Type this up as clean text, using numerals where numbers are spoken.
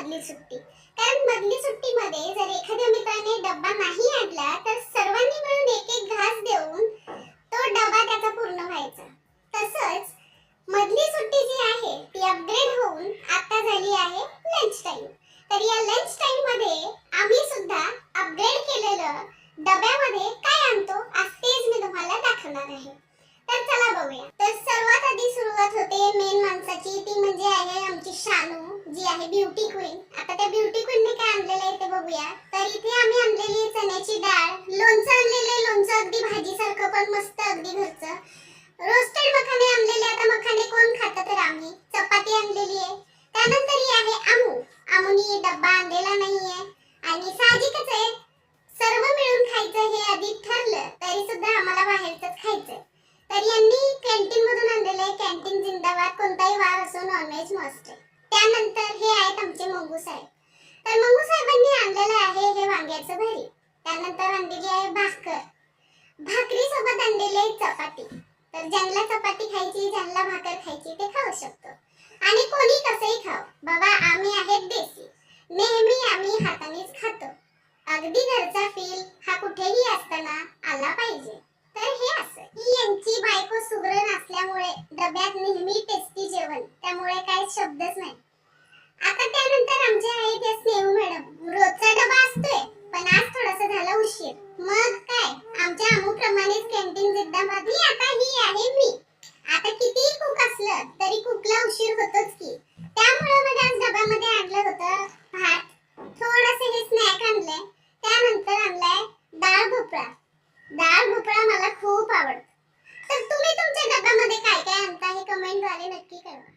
मधली सुट्टी. कारण मधली सुट्टीमध्ये जर एखाद्या मित्राने डब्बा नाही आणला तर सर्वांनी मिळून एक एक घास देऊन तो डबा त्याचा पूर्ण व्हायचा. तसंच मधली सुट्टी जी आहे ती अपग्रेड होऊन आता झाली आहे लंच टाइम. तर या लंच टाइम मध्ये आम्ही सुद्धा अपग्रेड केलेलं डब्यामध्ये काय आणतो आज तेच मी तुम्हाला दाखवणार आहे. तर चला बघूया. तर सर्वात आधी सुरुवात होते मेन माणसाची, ती म्हणजे आहे आमची शानू जी आहे ब्युटी क्वीन. आता त्या ब्युटी क्वीनने काय आणलेलं आहे ते बघूया. तर इथे आम्ही आणलेली चण्याची डाळ, लोणचं आणलेले, लोणचं अगदी भाजीसारखं पण मस्त अगदी घरचं. रोस्टेड मखाने आणलेले, आता मखाने कोण खातं तर आम्ही. चपाती आणलेली आहे. त्यानंतर ही आहे आमू. आमूनी डब्बा आणलेला नाहीये आणि साहजिकच आहे सर्व मिळून खायचं हे आधी ठरलं तरी सुद्धा आम्हाला बाहेरच खायचं. तर यांनी कॅन्टीन मधून आणलेले आहे. कॅन्टीन जिंदाबाद, कोणताही वार असो नॉनव्हेज मस्त. त्यानंतर हे आहेत आमचे मंगू साहेब. तर मंगू साहेबांनी आणलेलं आहे हे वांग्याचं भरीत. त्यानंतर आणलेली आहे भाकर. भाकरी सोबत आणलेली आहे चपाती. तर ज्यांना चपाती खायची, ज्यांना भाकर खायची ते खाऊ शकतो आणि कोणी कसंही खाव. बाबा आम्ही आहेत देसी, नेहमी आम्ही हातानेच खातो. अगदी घरचा फील हा कुठेही असताना आला पाहिजे. तर हे असं ही यांची बायको सुगरण असल्यामुळे डब्यात नेहमी टेस्टी जेवण, त्यामुळे काही शब्दच नाही. आता त्यानंतर आमचे आहेत हे स्नेहू मॅडम. रोजचा डबा असतोय पण आज थोडासा झाला उशीर. मग काय आमच्या आमूप्रमाणेच कॅन्टीन जिंदाबाद. आता ही आहे मी. आता कितीही कुक असलं तरी कुकला उशीर होतोच की. त्यामुळे मग आज डब्यामध्ये आणलं होतं भात, थोडंसं हे स्नॅक आणलंय. त्यानंतर आणलाय डाळ भोपळा. डाळ भोपळा मला खूप आवडतं. तर तुम्ही तुमच्या डब्यामध्ये काय काय आणता हे कमेंटद्वारे नक्की कळवा.